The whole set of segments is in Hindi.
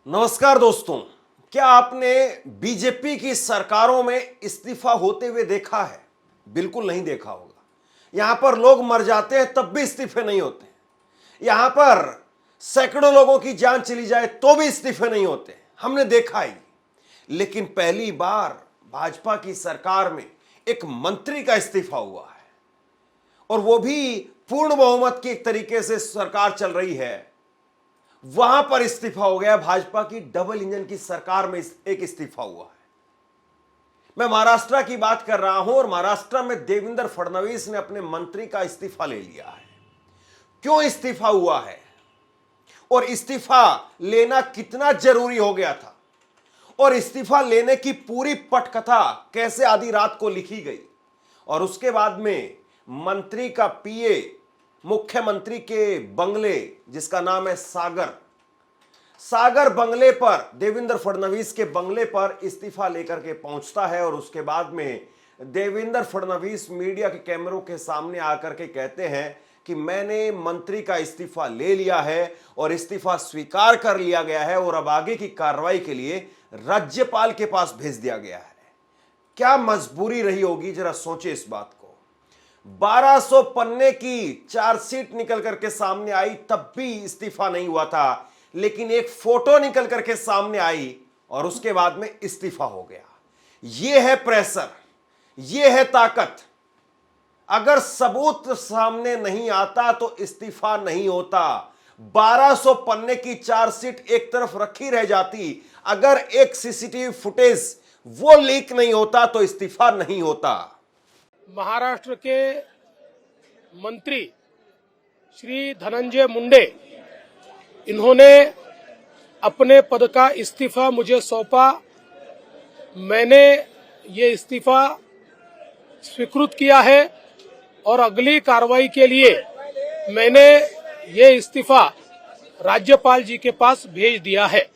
नमस्कार दोस्तों। क्या आपने बीजेपी की सरकारों में इस्तीफा होते हुए देखा है? बिल्कुल नहीं देखा होगा। यहां पर लोग मर जाते हैं तब भी इस्तीफे नहीं होते। यहां पर सैकड़ों लोगों की जान चली जाए तो भी इस्तीफे नहीं होते। हमने देखा ही। लेकिन पहली बार भाजपा की सरकार में एक मंत्री का इस्तीफा हुआ है, और वो भी पूर्ण बहुमत की एक तरीके से सरकार चल रही है। वहां पर इस्तीफा हो गया। भाजपा की डबल इंजन की सरकार में एक इस्तीफा हुआ है। मैं महाराष्ट्र की बात कर रहा हूं, और महाराष्ट्र में देवेंद्र फडणवीस ने अपने मंत्री का इस्तीफा ले लिया है। क्यों इस्तीफा हुआ है और इस्तीफा लेना कितना जरूरी हो गया था, और इस्तीफा लेने की पूरी पटकथा कैसे आधी रात को लिखी गई, और उसके बाद में मंत्री का पीए मुख्यमंत्री के बंगले, जिसका नाम है सागर बंगले पर, देवेंद्र फडणवीस के बंगले पर इस्तीफा लेकर के पहुंचता है। और उसके बाद में देवेंद्र फडणवीस मीडिया के कैमरों के सामने आकर के कहते हैं कि मैंने मंत्री का इस्तीफा ले लिया है और इस्तीफा स्वीकार कर लिया गया है, और अब आगे की कार्रवाई के लिए राज्यपाल के पास भेज दिया गया है। क्या मजबूरी रही होगी, जरा सोचे इस बात को। 1200 पन्ने की चार्जशीट निकल करके सामने आई तब भी इस्तीफा नहीं हुआ था, लेकिन एक फोटो निकल करके सामने आई और उसके बाद में इस्तीफा हो गया। यह है प्रेशर, यह है ताकत। अगर सबूत सामने नहीं आता तो इस्तीफा नहीं होता। 1200 पन्ने की चार्जशीट एक तरफ रखी रह जाती, अगर एक सीसीटीवी फुटेज वो लीक नहीं होता तो इस्तीफा नहीं होता। महाराष्ट्र के मंत्री श्री धनंजय मुंडे, इन्होंने अपने पद का इस्तीफा मुझे सौंपा। मैंने ये इस्तीफा स्वीकृत किया है और अगली कार्रवाई के लिए मैंने ये इस्तीफा राज्यपाल जी के पास भेज दिया है।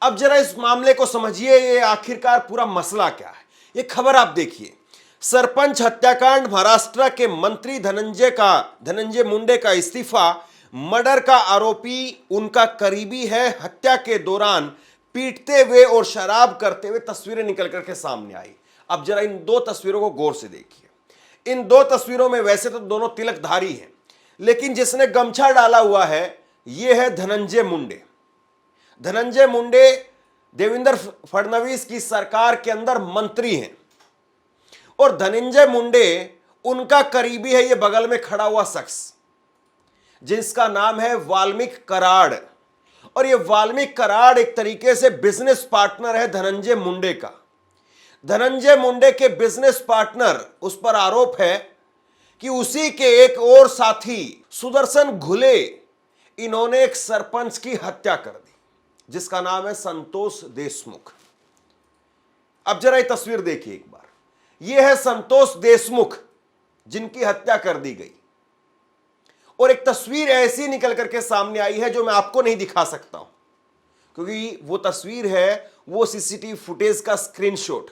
अब जरा इस मामले को समझिए, ये आखिरकार पूरा मसला क्या है। ये खबर आप देखिए। सरपंच हत्याकांड, महाराष्ट्र के मंत्री धनंजय मुंडे का इस्तीफा। मर्डर का आरोपी उनका करीबी है। हत्या के दौरान पीटते हुए और शराब करते हुए तस्वीरें निकल करके सामने आई। अब जरा इन दो तस्वीरों को गौर से देखिए। इन दो तस्वीरों में वैसे तो दोनों तिलकधारी हैं, लेकिन जिसने गमछा डाला हुआ है यह है धनंजय मुंडे। धनंजय मुंडे देवेंद्र फडणवीस की सरकार के अंदर मंत्री हैं, और धनंजय मुंडे उनका करीबी है। ये बगल में खड़ा हुआ शख्स जिसका नाम है वाल्मीकि कराड़, और ये वाल्मीकि कराड़ एक तरीके से बिजनेस पार्टनर है धनंजय मुंडे का। धनंजय मुंडे के बिजनेस पार्टनर, उस पर आरोप है कि उसी के एक और साथी सुदर्शन घुले, इन्होंने एक सरपंच की हत्या कर दी जिसका नाम है संतोष देशमुख। अब जरा ये तस्वीर देखिए एक बार। यह है संतोष देशमुख जिनकी हत्या कर दी गई, और एक तस्वीर ऐसी निकल करके सामने आई है जो मैं आपको नहीं दिखा सकता हूं, क्योंकि वो तस्वीर है वो सीसीटीवी फुटेज का स्क्रीनशॉट,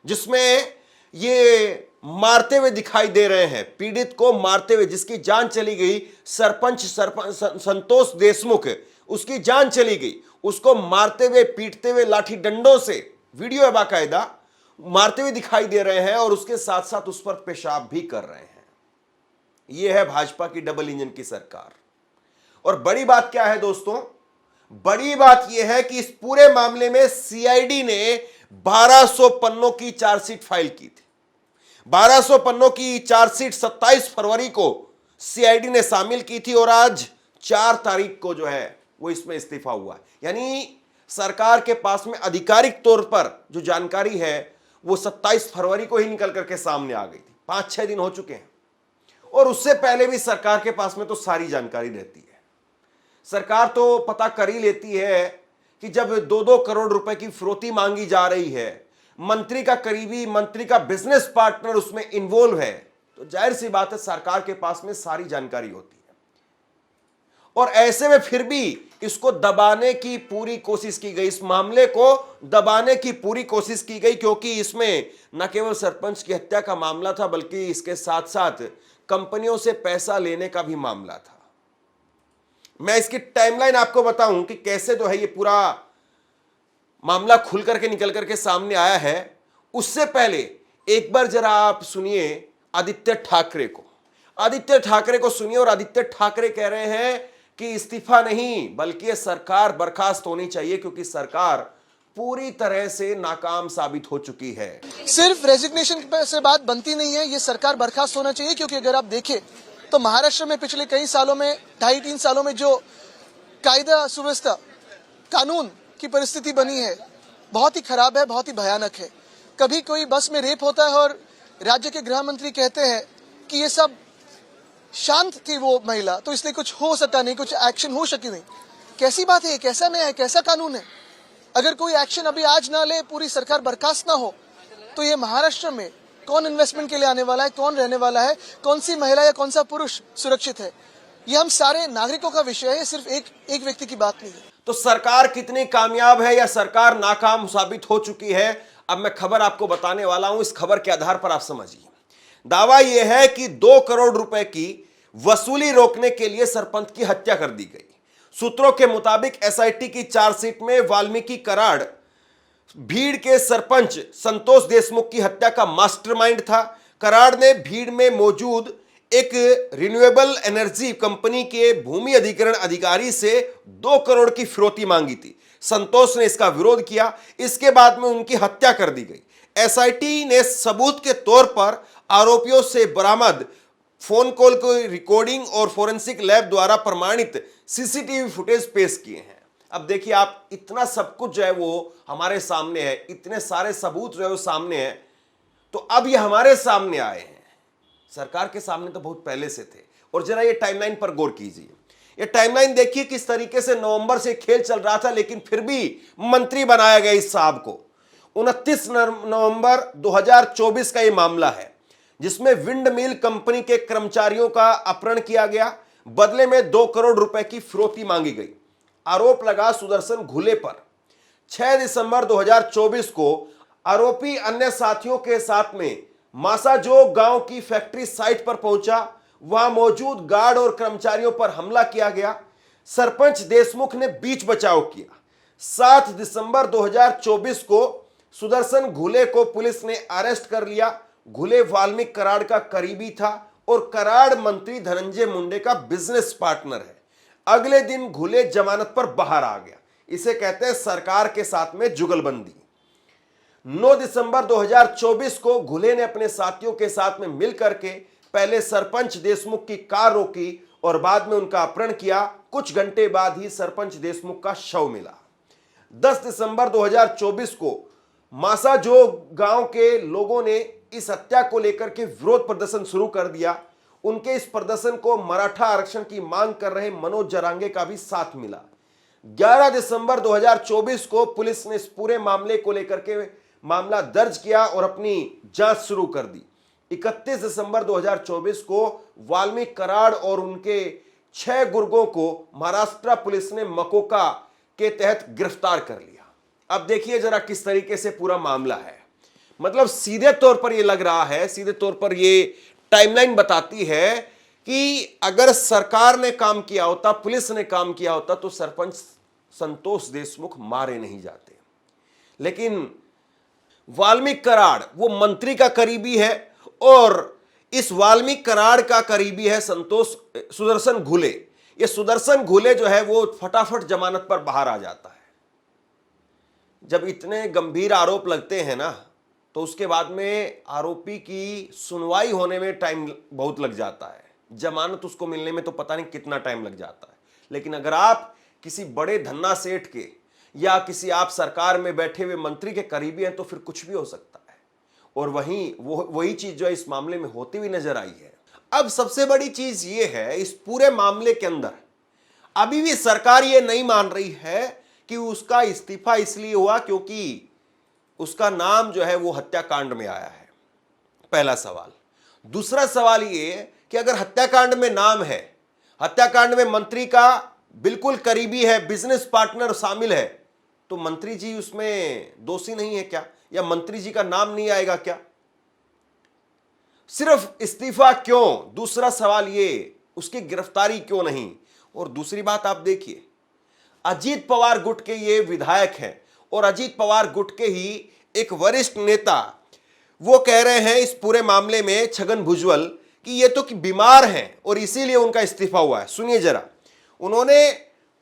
जिसमें ये मारते हुए दिखाई दे रहे हैं, पीड़ित को मारते हुए, जिसकी जान चली गई। सरपंच संतोष देशमुख, उसकी जान चली गई। उसको मारते हुए, पीटते हुए, लाठी डंडों से, वीडियो है बाकायदा, मारते हुए दिखाई दे रहे हैं, और उसके साथ साथ उस पर पेशाब भी कर रहे हैं। यह है भाजपा की डबल इंजन की सरकार। और बड़ी बात क्या है दोस्तों? बड़ी बात यह है कि इस पूरे मामले में सीआईडी ने 1200 पन्नों की चार्जशीट फाइल की थी। 1200 पन्नों की चार्जशीट 27 फरवरी को सीआईडी ने शामिल की थी, और आज 4 तारीख को जो है वो इसमें इस्तीफा हुआ है। यानी सरकार के पास में आधिकारिक तौर पर जो जानकारी है वो 27 फरवरी को ही निकल करके सामने आ गई थी। 5-6 दिन हो चुके हैं, और उससे पहले भी सरकार के पास में तो सारी जानकारी रहती है। सरकार तो पता कर ही लेती है कि जब 2-2 करोड़ रुपए की फिरौती मांगी जा रही है, मंत्री का करीबी, मंत्री का बिजनेस पार्टनर उसमें इन्वॉल्व है, तो जाहिर सी बात है सरकार के पास में सारी जानकारी होती है। और ऐसे में फिर भी इसको दबाने की पूरी कोशिश की गई, इस मामले को दबाने की पूरी कोशिश की गई, क्योंकि इसमें न केवल सरपंच की हत्या का मामला था, बल्कि इसके साथ साथ कंपनियों से पैसा लेने का भी मामला था। मैं इसकी टाइमलाइन आपको बताऊं कि कैसे जो है ये पूरा मामला खुल करके निकल करके सामने आया है। उससे पहले एक बार जरा आप सुनिए आदित्य ठाकरे को। आदित्य ठाकरे को सुनिए और आदित्य ठाकरे कह रहे हैं कि इस्तीफा नहीं बल्कि ये सरकार बर्खास्त होनी चाहिए क्योंकि सरकार पूरी तरह से नाकाम साबित हो चुकी है। सिर्फ रेजिग्नेशन से बात बनती नहीं है, ये सरकार बर्खास्त होना चाहिए क्योंकि अगर आप देखें तो महाराष्ट्र में पिछले कई सालों में 2.5-3 सालों में जो कायदा सुव्यवस्था कानून की परिस्थिति बनी है बहुत ही खराब है, बहुत ही भयानक है। कभी कोई बस में रेप होता है और राज्य के गृह मंत्री कहते हैं कि ये सब शांत थी वो महिला तो इसलिए कुछ हो सका नहीं, कुछ एक्शन हो सकी नहीं। कैसी बात है, कैसा न्याय है, कैसा कानून है? अगर कोई एक्शन अभी आज ना ले, पूरी सरकार बर्खास्त ना हो तो ये महाराष्ट्र में कौन इन्वेस्टमेंट के लिए आने वाला है, कौन रहने वाला है, कौन सी महिला या कौन सा पुरुष सुरक्षित है? ये हम सारे नागरिकों का विषय है, सिर्फ एक व्यक्ति की बात नहीं है। तो सरकार कितनी कामयाब है या सरकार नाकाम साबित हो चुकी है, अब मैं खबर आपको बताने वाला हूं। इस खबर के आधार पर आप समझिए। दावा यह है कि 2 करोड़ रुपए की वसूली रोकने के लिए सरपंच की हत्या कर दी गई। सूत्रों के मुताबिक एसआईटी की चार्जशीट में वाल्मीकि कराड़ भीड़ के सरपंच संतोष देशमुख की हत्या का मास्टरमाइंड था। कराड़ ने भीड़ में मौजूद एक रिन्यूएबल एनर्जी कंपनी के भूमि अधिग्रहण अधिकारी से 2 करोड़ की फिरौती मांगी थी। संतोष ने इसका विरोध किया। इसके बाद में उनकी हत्या कर दी गई। एसआईटी ने सबूत के तौर पर आरोपियों से बरामद फोन कॉल को रिकॉर्डिंग और फोरेंसिक लैब द्वारा प्रमाणित सीसीटीवी फुटेज पेश किए हैं। अब देखिए आप, इतना सब कुछ जो है वो हमारे सामने है, इतने सारे सबूत जो है वो सामने है। तो अब ये हमारे सामने आए हैं, सरकार के सामने तो बहुत पहले से थे। और जरा ये टाइमलाइन पर गौर कीजिए। ये टाइमलाइन देखिए किस तरीके से नवंबर से खेल चल रहा था, लेकिन फिर भी मंत्री बनाया गया इस साहब को। 29 नवंबर 2024 का ये मामला है जिसमें विंड मिल कंपनी के कर्मचारियों का अपहरण किया गया। बदले में 2 करोड़ रुपए की फिरौती मांगी गई। आरोप लगा सुदर्शन घुले पर। 6 दिसंबर 2024 को आरोपी अन्य साथियों के साथ में मासाजोग गांव की फैक्ट्री साइट पर पहुंचा। वहां मौजूद गार्ड और कर्मचारियों पर हमला किया गया। सरपंच देशमुख ने बीच बचाव किया। 7 दिसंबर 2024 को सुदर्शन घुले को पुलिस ने अरेस्ट कर लिया। घुले वाल्मीकि कराड़ का करीबी था और कराड़ मंत्री धनंजय मुंडे का बिजनेस पार्टनर है। अगले दिन घुले जमानत पर बाहर आ गया। इसे कहते हैं सरकार के साथ में जुगलबंदी। 9 दिसंबर 2024 को घुले ने अपने साथियों के साथ में मिलकर के पहले सरपंच देशमुख की कार रोकी और बाद में उनका अपहरण किया। कुछ घंटे बाद ही सरपंच देशमुख का शव मिला। 10 दिसंबर 2024 को मासाजोग गांव के लोगों ने इस हत्या को लेकर के विरोध प्रदर्शन शुरू कर दिया। उनके इस प्रदर्शन को मराठा आरक्षण की मांग कर रहे मनोज जरांगे का भी साथ मिला। 11 दिसंबर 2024 को पुलिस ने इस पूरे मामले को लेकर के मामला दर्ज किया और अपनी जांच शुरू कर दी। 31 दिसंबर 2024 को वाल्मीकि कराड़ और उनके 6 गुर्गों को महाराष्ट्र पुलिस ने मकोका के तहत गिरफ्तार कर लिया। अब देखिए जरा किस तरीके से पूरा मामला है। मतलब सीधे तौर पर यह लग रहा है, सीधे तौर पर यह टाइमलाइन बताती है कि अगर सरकार ने काम किया होता, पुलिस ने काम किया होता तो सरपंच संतोष देशमुख मारे नहीं जाते। लेकिन वाल्मीकि कराड़ वो मंत्री का करीबी है और इस वाल्मीकि कराड़ का करीबी है सुदर्शन घुले। ये सुदर्शन घुले जो है वो फटाफट जमानत पर बाहर आ जाता है। जब इतने गंभीर आरोप लगते हैं ना तो उसके बाद में आरोपी की सुनवाई होने में टाइम बहुत लग जाता है। जमानत उसको मिलने में तो पता नहीं कितना टाइम लग जाता है। लेकिन अगर आप किसी बड़े धन्ना सेठ के या किसी आप सरकार में बैठे हुए मंत्री के करीबी हैं तो फिर कुछ भी हो सकता है। और वही चीज जो है इस मामले में होती हुई नजर आई है। अब सबसे बड़ी चीज ये है इस पूरे मामले के अंदर अभी भी सरकार ये नहीं मान रही है कि उसका इस्तीफा इसलिए हुआ क्योंकि उसका नाम जो है वो हत्याकांड में आया है। पहला सवाल। दूसरा सवाल ये कि अगर हत्याकांड में नाम है, हत्याकांड में मंत्री का बिल्कुल करीबी है, बिजनेस पार्टनर शामिल है, तो मंत्री जी उसमें दोषी नहीं है क्या, या मंत्री जी का नाम नहीं आएगा क्या? सिर्फ इस्तीफा क्यों? दूसरा सवाल ये, उसकी गिरफ्तारी क्यों नहीं? और दूसरी बात आप देखिए, अजीत पवार गुट के ये विधायक हैं और अजीत पवार गुट के ही एक वरिष्ठ नेता वो कह रहे हैं इस पूरे मामले में, छगन भुजबल, कि ये तो कि बीमार हैं और इसीलिए उनका इस्तीफा हुआ है। सुनिए जरा, उन्होंने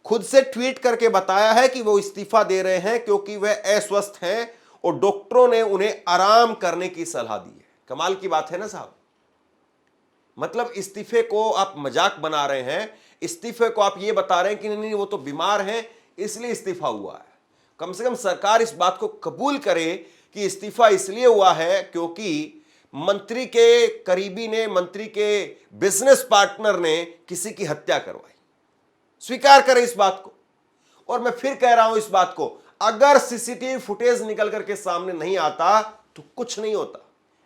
खुद से ट्वीट करके बताया है कि वो इस्तीफा दे रहे हैं क्योंकि वह अस्वस्थ हैं और डॉक्टरों ने उन्हें आराम करने की सलाह दी है। कमाल की बात है ना साहब। मतलब इस्तीफे को आप मजाक बना रहे हैं, इस्तीफे को आप ये बता रहे हैं कि नहीं वो तो बीमार हैं इसलिए इस्तीफा हुआ है। कम से कम सरकार इस बात को कबूल करे कि इस्तीफा इसलिए हुआ है क्योंकि मंत्री के करीबी ने, मंत्री के बिजनेस पार्टनर ने किसी की हत्या करवाई। स्वीकार करें इस बात को। और मैं फिर कह रहा हूं इस बात को, अगर सीसीटीवी फुटेज निकल करके सामने नहीं आता तो कुछ नहीं होता।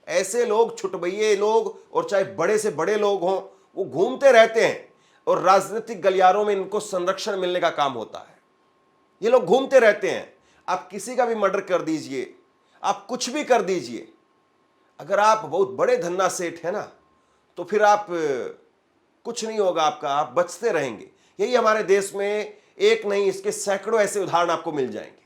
ऐसे लोग, छुटभइये लोग, और चाहे बड़े से बड़े लोग हों, वो घूमते रहते हैं और राजनीतिक गलियारों में इनको संरक्षण मिलने का काम होता है। ये लोग घूमते रहते हैं। आप किसी का भी मर्डर कर दीजिए, आप कुछ भी कर दीजिए, अगर आप बहुत बड़े धन्ना सेठ है ना, तो फिर आप कुछ नहीं होगा आपका, आप बचते रहेंगे। यही हमारे देश में एक नहीं, इसके सैकड़ों ऐसे उदाहरण आपको मिल जाएंगे।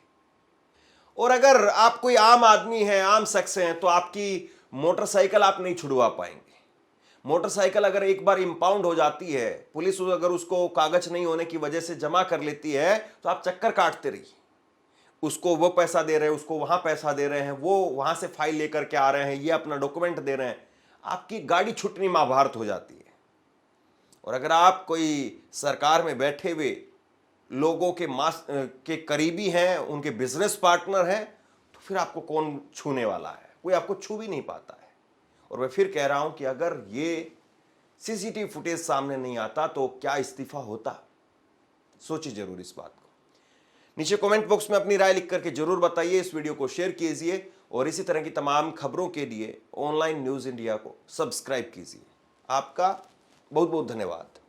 और अगर आप कोई आम आदमी है, आम शख्स हैं, तो आपकी मोटरसाइकिल आप नहीं छुड़वा पाएंगे। मोटरसाइकिल अगर एक बार इंपाउंड हो जाती है, पुलिस अगर उसको कागज नहीं होने की वजह से जमा कर लेती है, तो आप चक्कर काटते रहिए। उसको वो पैसा दे रहे हैं, उसको वहां पैसा दे रहे हैं, वो वहां से फाइल लेकर के आ रहे हैं, ये अपना डॉक्यूमेंट दे रहे हैं, आपकी गाड़ी छुटनी महाभारत हो जाती है। और अगर आप कोई सरकार में बैठे हुए लोगों के करीबी हैं, उनके बिजनेस पार्टनर हैं, तो फिर आपको कौन छूने वाला है? कोई आपको छू भी नहीं पाता है। और मैं फिर कह रहा हूं कि अगर ये सीसीटीवी फुटेज सामने नहीं आता तो क्या इस्तीफा होता? सोचिए जरूर इस बात को। नीचे कमेंट बॉक्स में अपनी राय लिख करके जरूर बताइए। इस वीडियो को शेयर कीजिए और इसी तरह की तमाम खबरों के लिए ऑनलाइन न्यूज इंडिया को सब्सक्राइब कीजिए। आपका बहुत बहुत धन्यवाद।